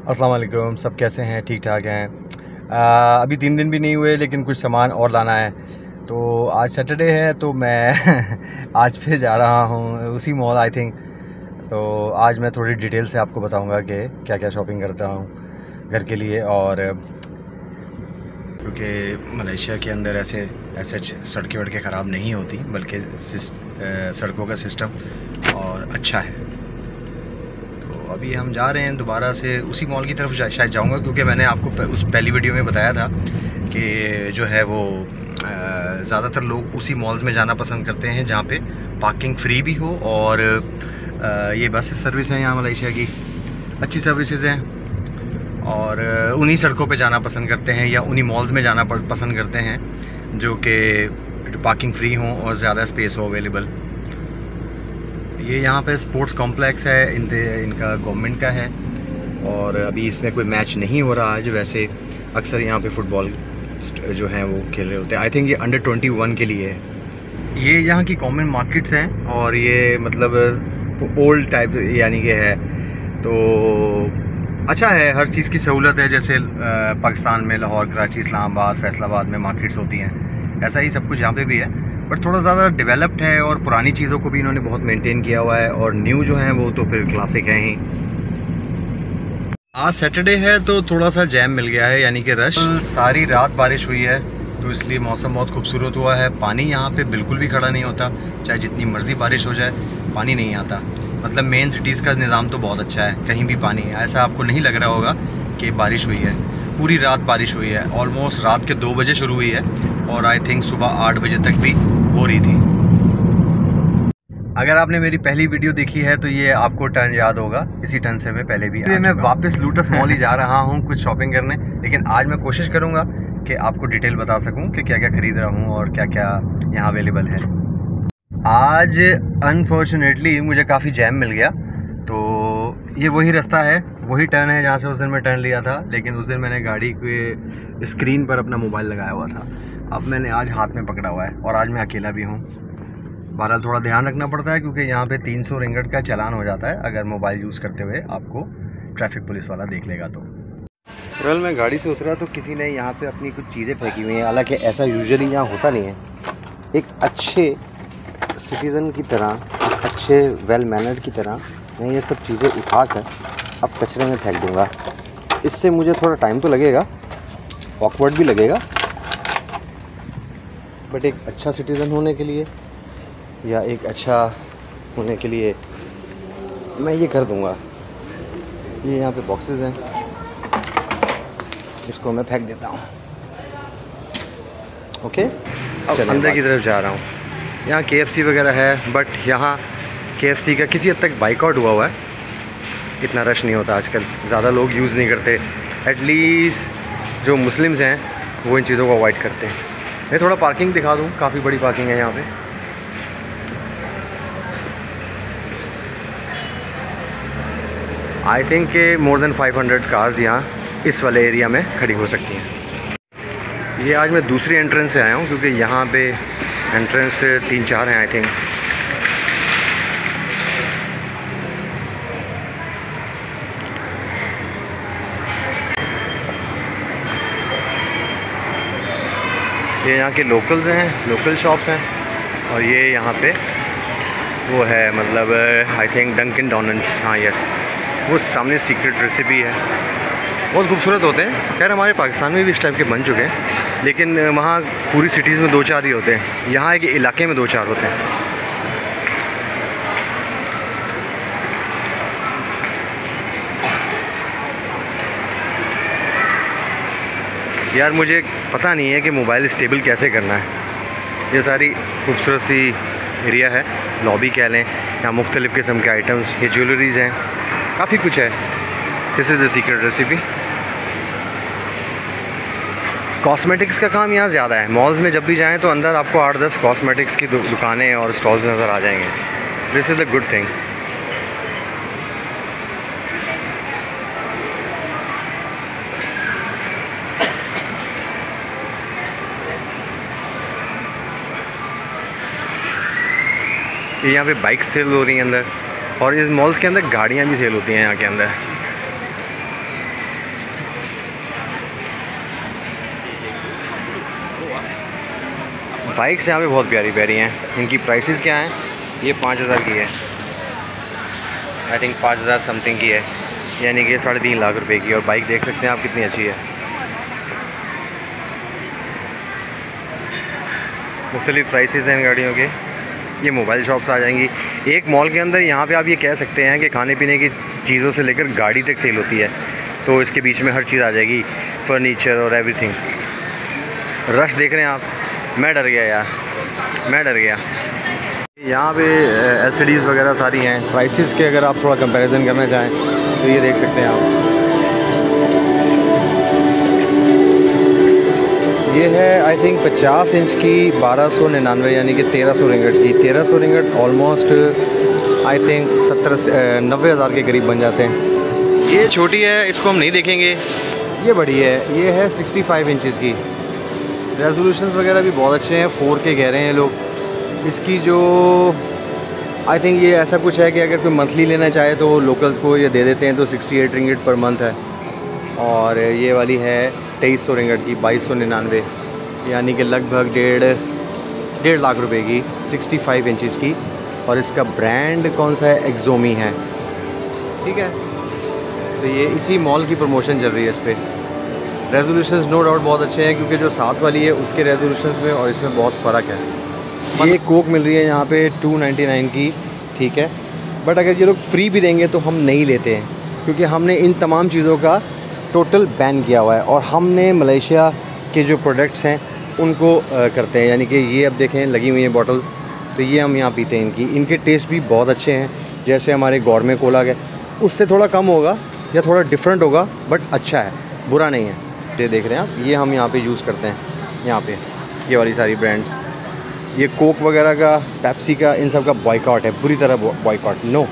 अस्सलाम वालेकुम, सब कैसे हैं? ठीक ठाक हैं। अभी 3 दिन भी नहीं हुए लेकिन कुछ सामान और लाना है। तो आज सैटरडे है तो मैं आज फिर जा रहा हूँ उसी मॉल आई थिंक। तो आज मैं थोड़ी डिटेल से आपको बताऊँगा कि क्या क्या शॉपिंग करता हूँ घर के लिए। और क्योंकि मलेशिया के अंदर ऐसे सड़कें वड़कें ख़राब नहीं होती, बल्कि सड़कों का सिस्टम और अच्छा है। अभी हम जा रहे हैं दोबारा से उसी मॉल की तरफ शायद जाऊंगा, क्योंकि मैंने आपको उस पहली वीडियो में बताया था कि जो है वो ज़्यादातर लोग उसी मॉल्स में जाना पसंद करते हैं जहाँ पे पार्किंग फ्री भी हो। और ये बस सर्विस है यहाँ मलेशिया की, अच्छी सर्विसेज हैं। और उन्हीं सड़कों पे जाना पसंद करते हैं या उन्हीं मॉल्स में जाना पसंद करते हैं जो कि पार्किंग फ्री हों और ज़्यादा स्पेस हो अवेलेबल। ये यहाँ पे स्पोर्ट्स कॉम्प्लेक्स है, इनका गवर्नमेंट का है। और अभी इसमें कोई मैच नहीं हो रहा आज। वैसे अक्सर यहाँ पे फुटबॉल जो हैं वो खेल रहे होते हैं। आई थिंक ये अंडर 21 के लिए है। ये यहाँ की कॉमन मार्केट्स हैं और ये मतलब ओल्ड टाइप यानी कि है, तो अच्छा है, हर चीज़ की सहूलत है। जैसे पाकिस्तान में लाहौर, कराची, इस्लामाबाद, फैसलाबाद में मार्केट्स होती हैं, ऐसा ही सब कुछ यहाँ पे भी है, बट थोड़ा ज़्यादा डेवलप्ड है। और पुरानी चीज़ों को भी इन्होंने बहुत मेंटेन किया हुआ है, और न्यू जो हैं वो तो फिर क्लासिक हैं ही। आज सैटरडे है तो थोड़ा सा जैम मिल गया है, यानी कि रश। सारी रात बारिश हुई है तो इसलिए मौसम बहुत खूबसूरत हुआ है। पानी यहाँ पे बिल्कुल भी खड़ा नहीं होता, चाहे जितनी मर्ज़ी बारिश हो जाए पानी नहीं आता। मतलब मेन सिटीज़ का निज़ाम तो बहुत अच्छा है, कहीं भी पानी है। ऐसा आपको नहीं लग रहा होगा कि बारिश हुई है। पूरी रात बारिश हुई है, ऑलमोस्ट रात के 2 बजे शुरू हुई है और आई थिंक सुबह 8 बजे तक भी हो रही थी। अगर आपने मेरी पहली वीडियो देखी है तो ये आपको टर्न याद होगा, इसी टर्न से मैं पहले भी मैं वापस लूटस मॉल ही जा रहा हूँ कुछ शॉपिंग करने। लेकिन आज मैं कोशिश करूँगा कि आपको डिटेल बता सकूँ कि क्या क्या ख़रीद रहा हूँ और क्या क्या यहाँ अवेलेबल है। आज अनफॉर्चुनेटली मुझे काफ़ी जैम मिल गया, तो ये वही रास्ता है, वही टर्न है जहाँ से उस दिन मैं टर्न लिया था। लेकिन उस दिन मैंने गाड़ी के स्क्रीन पर अपना मोबाइल लगाया हुआ था, अब मैंने आज हाथ में पकड़ा हुआ है और आज मैं अकेला भी हूँ। बहरहाल थोड़ा ध्यान रखना पड़ता है क्योंकि यहाँ पे 300 रिंगट का चालान हो जाता है अगर मोबाइल यूज़ करते हुए आपको ट्रैफिक पुलिस वाला देख लेगा तो। वेल मैं गाड़ी से उतरा तो किसी ने यहाँ पे अपनी कुछ चीज़ें फेंकी हुई हैं, हालांकि ऐसा यूजुअली यहाँ होता नहीं है। एक अच्छे सिटीज़न की तरह, अच्छे वेल मैनर्ड की तरह मैं ये सब चीज़ें उठा कर अब कचरे में फेंक दूँगा। इससे मुझे थोड़ा टाइम तो लगेगा, ऑकवर्ड भी लगेगा, बट एक अच्छा सिटीज़न होने के लिए या एक अच्छा होने के लिए मैं ये कर दूँगा। ये यहाँ पे बॉक्सेस हैं, इसको मैं फेंक देता हूँ। ओके, अब अंदर की तरफ जा रहा हूँ। यहाँ KFC वगैरह है, बट यहाँ KFC का किसी हद तक बाइकआउट हुआ है। इतना रश नहीं होता आजकल, ज़्यादा लोग यूज़ नहीं करते। एटलीस्ट जो मुस्लिम्स हैं वो इन चीज़ों को अवॉइड करते हैं। मैं थोड़ा पार्किंग दिखा दूँ, काफ़ी बड़ी पार्किंग है यहाँ पे। आई थिंक के मोर देन 500 कार्स यहाँ इस वाले एरिया में खड़ी हो सकती हैं। ये आज मैं दूसरी एंट्रेंस से आया हूँ क्योंकि यहाँ पे एंट्रेंस 3-4 हैं आई थिंक। ये यहाँ के लोकल्स हैं, लोकल शॉप्स हैं। और ये यहाँ पे वो है, मतलब आई थिंक डंकिन डोनट्स, हाँ यस, वो सामने सीक्रेट रेसिपी है, बहुत खूबसूरत होते हैं। खैर हमारे पाकिस्तान में भी इस टाइप के बन चुके हैं, लेकिन वहाँ पूरी सिटीज़ में 2-4 ही होते हैं, यहाँ एक इलाके में 2-4 होते हैं। यार मुझे पता नहीं है कि मोबाइल स्टेबल कैसे करना है। ये सारी खूबसूरत सी एरिया है, लॉबी कह लें, यहाँ मुख्तलिफ़ किस्म के आइटम्स, ये ज्वेलरीज़ हैं, काफ़ी कुछ है। This is the secret recipe. Cosmetics का काम यहाँ ज़्यादा है। मॉल्स में जब भी जाएं तो अंदर आपको 8-10 कॉस्मेटिक्स की दुकानें और स्टॉल्स नज़र आ जाएंगे। This is the good thing. यहाँ पे बाइक सेल हो रही हैं अंदर, और इस मॉल्स के अंदर गाड़ियाँ भी सेल होती हैं यहाँ के अंदर। बाइक्स यहाँ पे बहुत प्यारी प्यारी हैं। इनकी प्राइसेस क्या हैं? ये 5000 की है, आई थिंक 5000 समथिंग की है, यानी कि 3.5 लाख रुपए की। और बाइक देख सकते हैं आप कितनी अच्छी है। मुख्तलिफ प्राइसेस हैं इन गाड़ियों के। ये मोबाइल शॉप्स आ जाएंगी एक मॉल के अंदर। यहाँ पे आप ये कह सकते हैं कि खाने पीने की चीज़ों से लेकर गाड़ी तक सेल होती है, तो इसके बीच में हर चीज़ आ जाएगी, फर्नीचर और एवरीथिंग। रश देख रहे हैं आप? मैं डर गया यार, मैं डर गया। यहाँ पे LCDs वगैरह सारी हैं। प्राइसेस के अगर आप थोड़ा कंपैरिजन करना चाहें तो ये देख सकते हैं आप। ये है आई थिंक 50 इंच की 1299, यानी कि 1300 रिंगट की। 1300 रिंगट ऑलमोस्ट आई थिंक 90,000 के करीब बन जाते हैं। ये छोटी है, इसको हम नहीं देखेंगे। ये बड़ी है, ये है 65 इंचज़ की। रेजोल्यूशंस वगैरह भी बहुत अच्छे हैं, 4K कह रहे हैं लोग। इसकी जो आई थिंक ये ऐसा कुछ है कि अगर कोई मंथली लेना चाहे तो लोकल्स को ये दे देते हैं, तो 68 रिंगट पर मंथ है। और ये वाली है 2300 रिंगट की, 2299, यानी कि लगभग डेढ़ लाख रुपए की, 65 इंचज़ की। और इसका ब्रांड कौन सा है? एक्सोमी है, ठीक है। तो ये इसी मॉल की प्रमोशन चल रही है इस पर। रेजोल्यूशंस नो डाउट बहुत अच्छे हैं, क्योंकि जो साथ वाली है उसके रेजोल्यूशंस में और इसमें बहुत फ़र्क है। ये कोक मिल रही है यहाँ पे 299 की, ठीक है। बट अगर ये लोग फ्री भी देंगे तो हम नहीं लेते हैं, क्योंकि हमने इन तमाम चीज़ों का टोटल बैन किया हुआ है। और हमने मलेशिया के जो प्रोडक्ट्स हैं उनको करते हैं, यानी कि ये अब देखें लगी हुई हैं बॉटल्स, तो ये हम यहाँ पीते हैं। इनके टेस्ट भी बहुत अच्छे हैं। जैसे हमारे गौरमे कोला के उससे थोड़ा कम होगा या थोड़ा डिफरेंट होगा, बट अच्छा है, बुरा नहीं है। ये देख रहे हैं आप, ये हम यहाँ पे यूज़ करते हैं। यहाँ पे ये वाली सारी ब्रांड्स, ये कोक वगैरह का, पेप्सी का, इन सब का बॉयकॉट है, पूरी तरह बॉयकॉट, नो।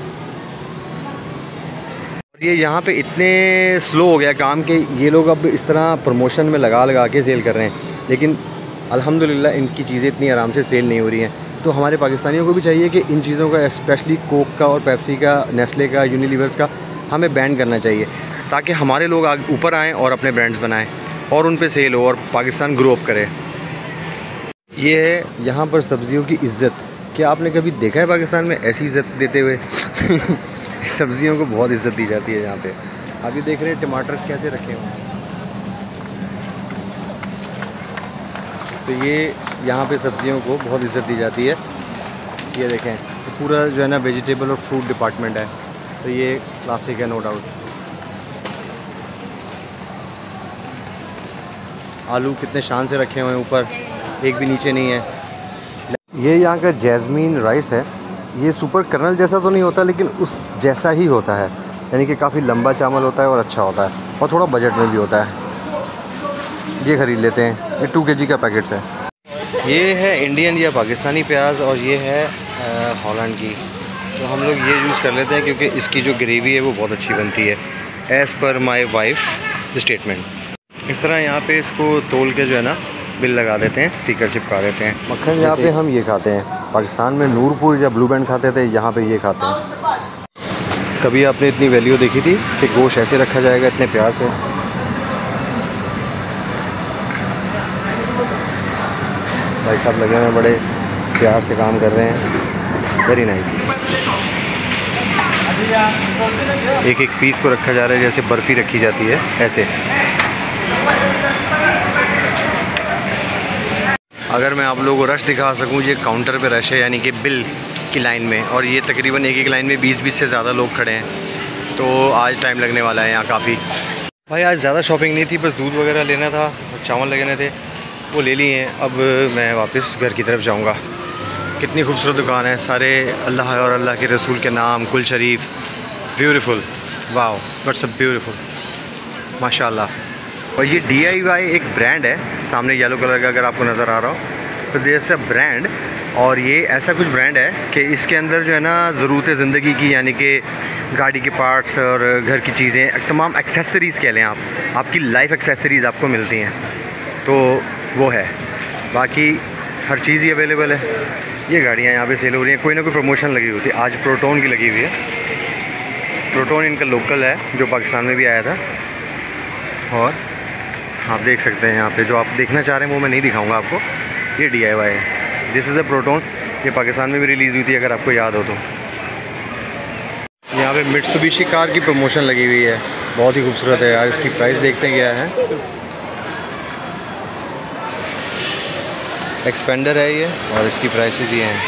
ये यहाँ पे इतने स्लो हो गया काम कि ये लोग अब इस तरह प्रमोशन में लगा के सेल कर रहे हैं, लेकिन अल्हम्दुलिल्लाह इनकी चीज़ें इतनी आराम से सेल नहीं हो रही हैं। तो हमारे पाकिस्तानियों को भी चाहिए कि इन चीज़ों का, स्पेशली कोक का और पेप्सी का, नेस्ले का, यूनिलीवर्स का, हमें बैन करना चाहिए, ताकि हमारे लोग ऊपर आएँ और अपने ब्रांड्स बनाएं और उन पे सेल हो और पाकिस्तान ग्रो अप करे। ये है यहाँ पर सब्ज़ियों की इज़्ज़त। क्या आपने कभी देखा है पाकिस्तान में ऐसी इज़्ज़त देते हुए? सब्ज़ियों को बहुत इज़्ज़त दी जाती है यहाँ पे। आप ये देख रहे हैं टमाटर कैसे रखे हुए हैं। तो ये यहाँ पे सब्ज़ियों को बहुत इज़्ज़त दी जाती है। ये देखें, तो पूरा जो है ना वेजिटेबल और फ्रूट डिपार्टमेंट है, तो ये क्लासिक है नो डाउट। आलू कितने शान से रखे हुए हैं ऊपर, एक भी नीचे नहीं है। ये यहाँ का जैस्मीन राइस है। ये सुपर कर्नल जैसा तो नहीं होता, लेकिन उस जैसा ही होता है, यानी कि काफ़ी लंबा चावल होता है और अच्छा होता है, और थोड़ा बजट में भी होता है। ये ख़रीद लेते हैं, ये 2 kg का पैकेट्स है। ये है इंडियन या पाकिस्तानी प्याज, और ये है हॉलैंड की। तो हम लोग ये यूज़ कर लेते हैं, क्योंकि इसकी जो ग्रेवी है वो बहुत अच्छी बनती है, as per my wife statement. इस तरह यहाँ पे इसको तोल के जो है ना बिल लगा देते हैं, स्टिकर चिपका देते हैं। मक्खन यहाँ पे हम ये खाते हैं, पाकिस्तान में नूरपुर या ब्लू बैंड खाते थे, यहाँ पे ये खाते हैं। कभी आपने इतनी वैल्यू देखी थी कि गोश्त ऐसे रखा जाएगा इतने प्यार से? भाई साहब लगे हुए बड़े प्यार से काम कर रहे हैं, वेरी नाइस। एक एक पीस को रखा जा रहा है जैसे बर्फ़ी रखी जाती है, ऐसे। अगर मैं आप लोगों को रश दिखा सकूं, ये काउंटर पे रश है, यानी कि बिल की लाइन में, और ये तकरीबन एक लाइन में 20 से ज़्यादा लोग खड़े हैं। तो आज टाइम लगने वाला है यहाँ काफ़ी। भाई आज ज़्यादा शॉपिंग नहीं थी, बस दूध वगैरह लेना था, चावल लेने थे, वो ले लिए हैं। अब मैं वापस घर की तरफ जाऊँगा। कितनी खूबसूरत दुकान है, सारे अल्लाह और अल्लाह के रसूल के नाम, कुल शरीफ, beautiful, wow, what's a beautiful, माशाल्लाह। और ये DIY एक ब्रांड है, सामने येलो कलर का अगर आपको नज़र आ रहा हो, तो जैसा ब्रांड। और ये ऐसा कुछ ब्रांड है कि इसके अंदर जो है ना ज़रूरत ज़िंदगी की, यानी कि गाड़ी के पार्ट्स और घर की चीज़ें, तमाम एक्सेसरीज़ कह लें आप, आपकी लाइफ एक्सेसरीज़ आपको मिलती हैं, तो वो है। बाकी हर चीज़ ही अवेलेबल है। ये गाड़ियाँ यहाँ पे सेल हो रही हैं, कोई ना कोई प्रमोशन लगी होती है। आज प्रोटोन की लगी हुई है, प्रोटोन इनका लोकल है जो पाकिस्तान में भी आया था। और आप देख सकते हैं यहाँ पे जो आप देखना चाह रहे हैं वो मैं नहीं दिखाऊंगा आपको, ये DIY है। दिस इज़ अ प्रोटोन, ये पाकिस्तान में भी रिलीज़ हुई थी अगर आपको याद हो तो। यहाँ पे मित्सुबिशी कार की प्रमोशन लगी हुई है, बहुत ही खूबसूरत है यार। इसकी प्राइस देखते हैं क्या है। एक्सपेंडर है ये और इसकी प्राइसेस ये हैं।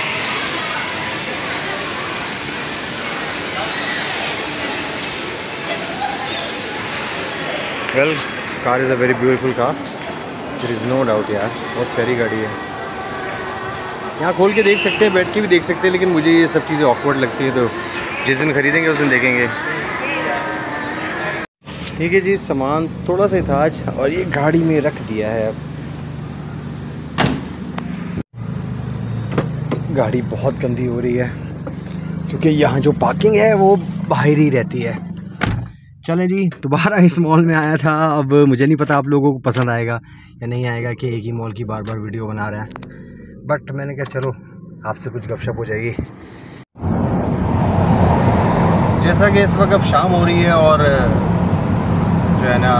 Well, car is a very beautiful car, there is no doubt यार, बहुत प्यारी गाड़ी है। यहाँ खोल के देख सकते हैं, बैठ के भी देख सकते हैं, लेकिन मुझे ये सब चीज़ें ऑकवर्ड लगती है, तो जिस दिन खरीदेंगे उस दिन देखेंगे। ठीक है जी, सामान थोड़ा सा ही था आज और ये गाड़ी में रख दिया है। अब गाड़ी बहुत गंदी हो रही है क्योंकि यहाँ जो पार्किंग है वो बाहर ही रहती है। चलें जी, दोबारा इस मॉल में आया था। अब मुझे नहीं पता आप लोगों को पसंद आएगा या नहीं आएगा कि एक ही मॉल की बार बार वीडियो बना रहे हैं, बट मैंने कहा चलो आपसे कुछ गपशप हो जाएगी। जैसा कि इस वक्त अब शाम हो रही है और जो है ना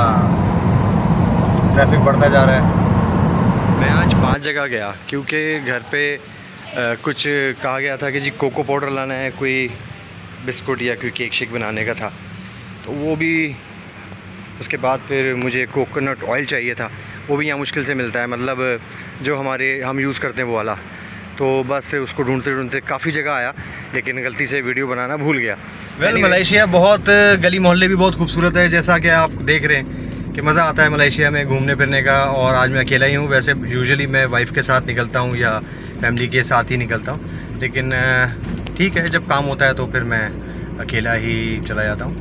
ट्रैफिक बढ़ता जा रहा है। मैं आज 5 जगह गया क्योंकि घर पे कुछ कहा गया था कि जी कोको पाउडर लाना है, कोई बिस्कुट या कोई केक शेक बनाने का था, तो वो भी। उसके बाद फिर मुझे कोकोनट ऑयल चाहिए था, वो भी यहाँ मुश्किल से मिलता है, मतलब जो हम यूज़ करते हैं वो वाला। तो बस उसको ढूंढते ढूंढते काफ़ी जगह आया, लेकिन गलती से वीडियो बनाना भूल गया। वेल, मलेशिया बहुत गली मोहल्ले भी बहुत खूबसूरत है, जैसा कि आप देख रहे हैं कि मज़ा आता है मलेशिया में घूमने फिरने का। और आज मैं अकेला ही हूँ, वैसे यूजुअली मैं वाइफ़ के साथ निकलता हूँ या फैमिली के साथ ही निकलता हूँ, लेकिन ठीक है, जब काम होता है तो फिर मैं अकेला ही चला जाता हूँ।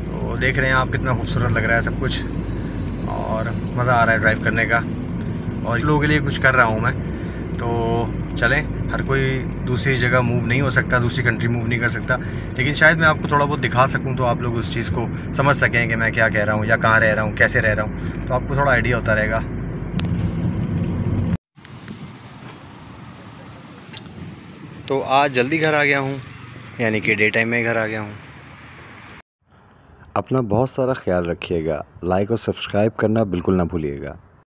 तो देख रहे हैं आप कितना खूबसूरत लग रहा है सब कुछ और मज़ा आ रहा है ड्राइव करने का, और लोगों के लिए कुछ कर रहा हूँ मैं। तो चलें, हर कोई दूसरी जगह मूव नहीं हो सकता, दूसरी कंट्री मूव नहीं कर सकता, लेकिन शायद मैं आपको थोड़ा बहुत दिखा सकूं तो आप लोग उस चीज़ को समझ सकें कि मैं क्या कह रहा हूं या कहाँ रह रहा हूं, कैसे रह रहा हूं, तो आपको थोड़ा आइडिया होता रहेगा। तो आज जल्दी घर आ गया हूं, यानी कि डे टाइम में घर आ गया हूं। अपना बहुत सारा ख्याल रखिएगा, लाइक और सब्सक्राइब करना बिल्कुल ना भूलिएगा।